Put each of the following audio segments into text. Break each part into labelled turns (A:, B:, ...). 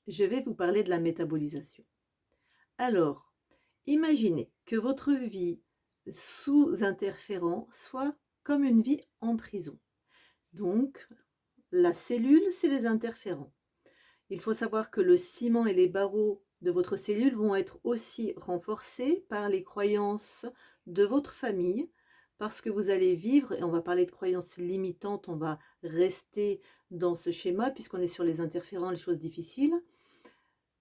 A: Je vais vous parler de la métabolisation. Alors, imaginez que votre vie sous interférent soit comme une vie en prison. Donc, la cellule, c'est les interférents. Il faut savoir que le ciment et les barreaux de votre cellule vont être aussi renforcés par les croyances de votre famille, parce que vous allez vivre, et on va parler de croyances limitantes, on va rester dans ce schéma, puisqu'on est sur les interférents, les choses difficiles.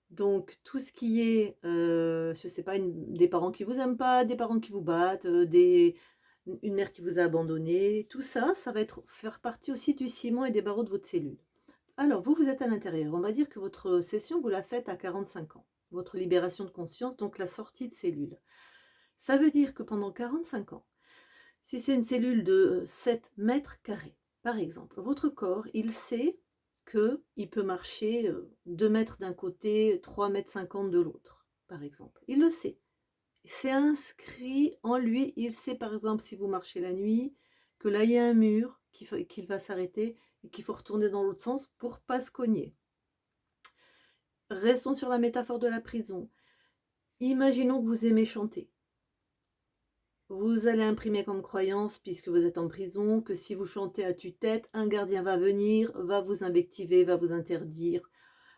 A: Donc tout ce qui est, je sais pas, des parents qui vous aiment pas, des parents qui vous battent, une mère qui vous a abandonné, tout ça, ça va faire partie aussi du ciment et des barreaux de votre cellule. Alors vous, vous êtes à l'intérieur. On va dire que votre session, vous la faites à 45 ans. Votre libération de conscience, donc la sortie de cellule. Ça veut dire que pendant 45 ans, si c'est une cellule de 7 mètres carrés, par exemple, votre corps, il sait qu'il peut marcher 2 mètres d'un côté, 3,50 m de l'autre, par exemple. Il le sait. C'est inscrit en lui. Il sait, par exemple, si vous marchez la nuit, que là, il y a un mur, qu'il va s'arrêter et qu'il faut retourner dans l'autre sens pour pas se cogner. Restons sur la métaphore de la prison. Imaginons que vous aimez chanter. Vous allez imprimer comme croyance, puisque vous êtes en prison, que si vous chantez à tue-tête, un gardien va venir, va vous invectiver, va vous interdire,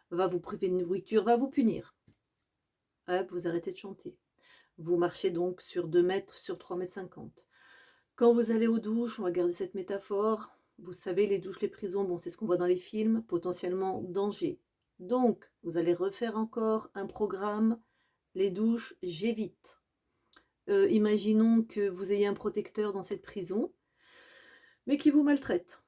A: va vous priver de nourriture, va vous punir. Hop, vous arrêtez de chanter. Vous marchez donc sur 2 mètres, sur 3,50 m. Quand vous allez aux douches, on va garder cette métaphore. Vous savez, les douches, les prisons, bon, c'est ce qu'on voit dans les films, potentiellement danger. Donc, vous allez refaire encore un programme, les douches, j'évite. Imaginons que vous ayez un protecteur dans cette prison, mais qui vous maltraite.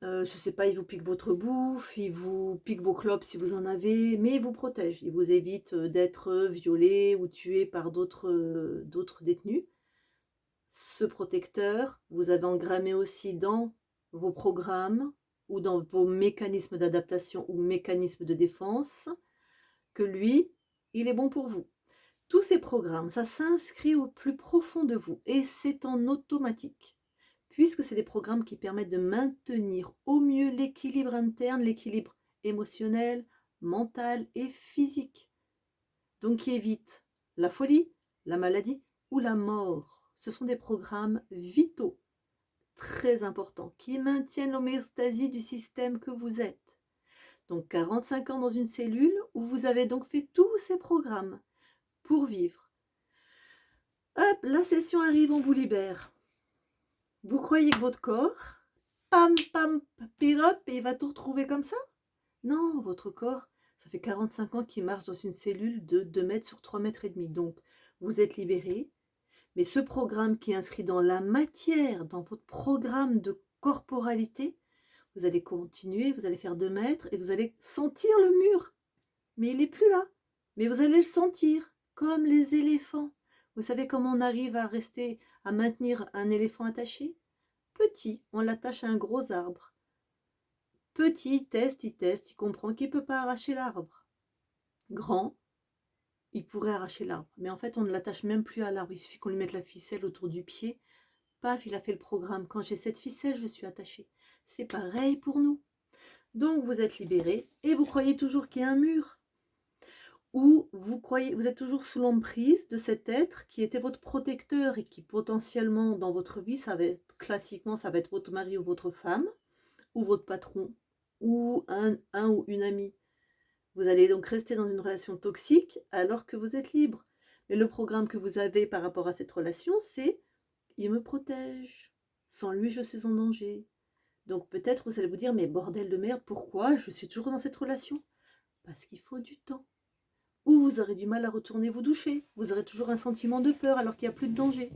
A: Je ne sais pas, il vous pique votre bouffe, il vous pique vos clopes si vous en avez, mais il vous protège. Il vous évite d'être violé ou tué par d'autres détenus. Ce protecteur, vous avez engrammé aussi dans vos programmes ou dans vos mécanismes d'adaptation ou mécanismes de défense que lui, il est bon pour vous. Tous ces programmes, ça s'inscrit au plus profond de vous et c'est en automatique, puisque c'est des programmes qui permettent de maintenir au mieux l'équilibre interne, l'équilibre émotionnel, mental et physique. Donc qui évite la folie, la maladie ou la mort. Ce sont des programmes vitaux, très importants, qui maintiennent l'homéostasie du système que vous êtes. Donc 45 ans dans une cellule où vous avez donc fait tous ces programmes pour vivre. Hop, la session arrive, on vous libère. Vous croyez que votre corps, pam, pam, pilop, et il va tout retrouver comme ça? Non, votre corps, ça fait 45 ans qu'il marche dans une cellule de 2 mètres sur 3,5 mètres. Donc, vous êtes libéré. Mais ce programme qui est inscrit dans la matière, dans votre programme de corporalité, vous allez continuer, vous allez faire 2 mètres et vous allez sentir le mur. Mais il n'est plus là. Mais vous allez le sentir, comme les éléphants. Vous savez comment on arrive à maintenir un éléphant attaché? Petit, on l'attache à un gros arbre. Petit, il teste, il comprend qu'il ne peut pas arracher l'arbre. Grand, il pourrait arracher l'arbre. Mais en fait, on ne l'attache même plus à l'arbre. Il suffit qu'on lui mette la ficelle autour du pied. Paf, il a fait le programme. Quand j'ai cette ficelle, je suis attachée. C'est pareil pour nous. Donc, vous êtes libéré et vous croyez toujours qu'il y a un mur. Ou vous êtes toujours sous l'emprise de cet être qui était votre protecteur et qui potentiellement dans votre vie, ça va être classiquement, ça va être votre mari ou votre femme, ou votre patron, ou un ou une amie. Vous allez donc rester dans une relation toxique alors que vous êtes libre. Mais le programme que vous avez par rapport à cette relation, c'est il me protège. Sans lui, je suis en danger. Donc peut-être vous allez vous dire, mais bordel de merde, pourquoi je suis toujours dans cette relation? Parce qu'il faut du temps. Ou vous aurez du mal à retourner vous doucher. Vous aurez toujours un sentiment de peur alors qu'il n'y a plus de danger.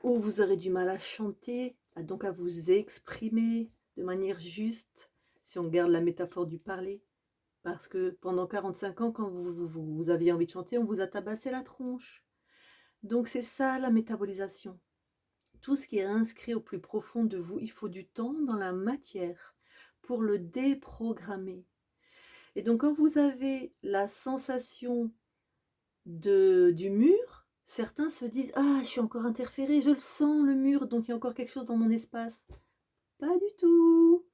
A: Ou vous aurez du mal à chanter, donc à vous exprimer de manière juste, si on garde la métaphore du parler. Parce que pendant 45 ans, quand vous aviez envie de chanter, on vous a tabassé la tronche. Donc c'est ça la métabolisation. Tout ce qui est inscrit au plus profond de vous, il faut du temps dans la matière pour le déprogrammer. Et donc quand vous avez la sensation du mur, certains se disent: «Ah, je suis encore interféré, je le sens le mur, donc il y a encore quelque chose dans mon espace». Pas du tout.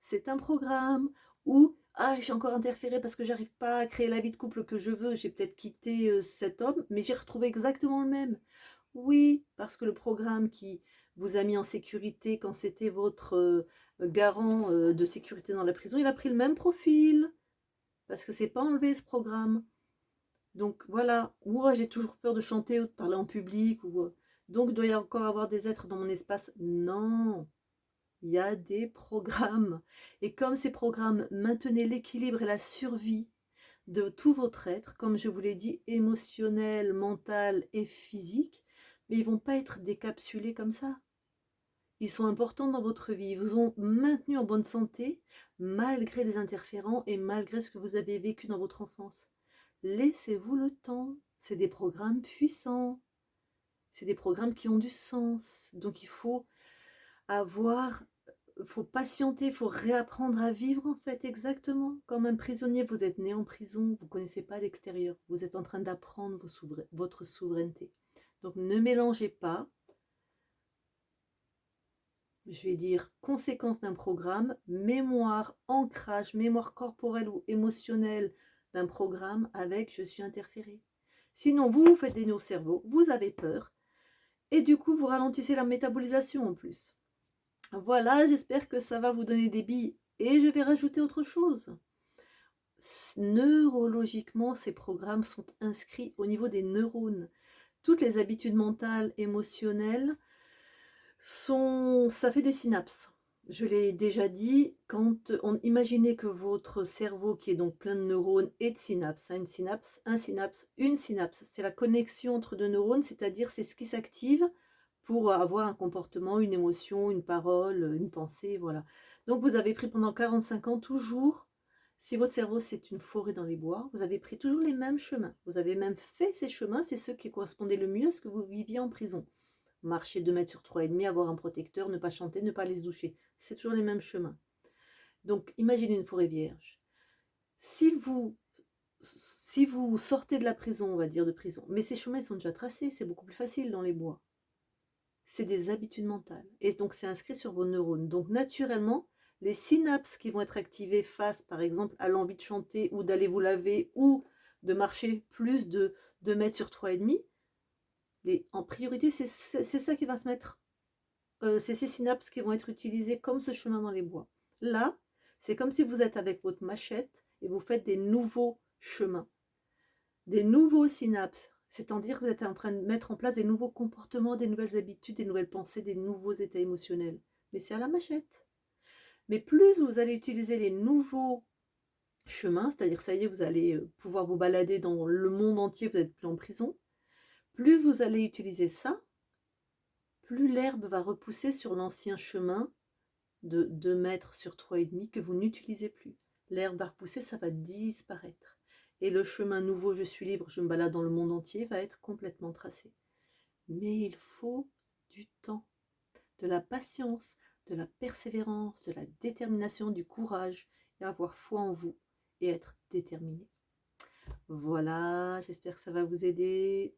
A: C'est un programme. Ou Ah, j'ai encore interféré parce que j'arrive pas à créer la vie de couple que je veux. J'ai peut-être quitté cet homme, mais j'ai retrouvé exactement le même. Oui, parce que le programme qui vous a mis en sécurité quand c'était votre garant de sécurité dans la prison, il a pris le même profil. Parce que c'est pas enlevé ce programme. Donc voilà, ou j'ai toujours peur de chanter ou de parler en public, ou donc il doit y encore avoir des êtres dans mon espace. Non, il y a des programmes. Et comme ces programmes maintenaient l'équilibre et la survie de tout votre être, comme je vous l'ai dit, émotionnel, mental et physique, mais ils vont pas être décapsulés comme ça. Ils sont importants dans votre vie. Ils vous ont maintenu en bonne santé malgré les interférents et malgré ce que vous avez vécu dans votre enfance. Laissez-vous le temps. C'est des programmes puissants. C'est des programmes qui ont du sens. Donc il faut avoir, faut patienter, il faut réapprendre à vivre en fait exactement. Comme un prisonnier, vous êtes né en prison, vous ne connaissez pas l'extérieur. Vous êtes en train d'apprendre votre souveraineté. Donc ne mélangez pas, je vais dire, conséquence d'un programme, mémoire, ancrage, mémoire corporelle ou émotionnelle d'un programme avec je suis interféré. Sinon, vous faites des nœuds au cerveau, vous avez peur, et du coup, vous ralentissez la métabolisation en plus. Voilà, j'espère que ça va vous donner des billes. Et je vais rajouter autre chose. Neurologiquement, ces programmes sont inscrits au niveau des neurones. Toutes les habitudes mentales, émotionnelles, ça fait des synapses. Je l'ai déjà dit, quand on imaginez que votre cerveau, qui est donc plein de neurones et de synapses, une synapse, une synapse, c'est la connexion entre deux neurones, c'est-à-dire c'est ce qui s'active pour avoir un comportement, une émotion, une parole, une pensée, voilà. Donc vous avez pris pendant 45 ans toujours, si votre cerveau c'est une forêt dans les bois, vous avez pris toujours les mêmes chemins. Vous avez même fait ces chemins, c'est ceux qui correspondaient le mieux à ce que vous viviez en prison. Marcher 2 mètres sur 3,5, avoir un protecteur, ne pas chanter, ne pas aller se doucher. C'est toujours les mêmes chemins. Donc, imaginez une forêt vierge. Si vous, si vous sortez de la prison, on va dire de prison, mais ces chemins ils sont déjà tracés, c'est beaucoup plus facile dans les bois. C'est des habitudes mentales. Et donc, c'est inscrit sur vos neurones. Donc, naturellement, les synapses qui vont être activées face, par exemple, à l'envie de chanter ou d'aller vous laver ou de marcher plus de 2 mètres sur 3,5, en priorité, c'est ça qui va se mettre. C'est ces synapses qui vont être utilisées comme ce chemin dans les bois. Là, c'est comme si vous êtes avec votre machette et vous faites des nouveaux chemins, des nouveaux synapses. C'est-à-dire que vous êtes en train de mettre en place des nouveaux comportements, des nouvelles habitudes, des nouvelles pensées, des nouveaux états émotionnels. Mais c'est à la machette. Mais plus vous allez utiliser les nouveaux chemins, c'est-à-dire ça y est, vous allez pouvoir vous balader dans le monde entier, vous n'êtes plus en prison, plus vous allez utiliser ça, plus l'herbe va repousser sur l'ancien chemin de 2 mètres sur 3,5 que vous n'utilisez plus. L'herbe va repousser, ça va disparaître. Et le chemin nouveau, je suis libre, je me balade dans le monde entier, va être complètement tracé. Mais il faut du temps, de la patience, de la persévérance, de la détermination, du courage, et avoir foi en vous et être déterminé. Voilà, j'espère que ça va vous aider.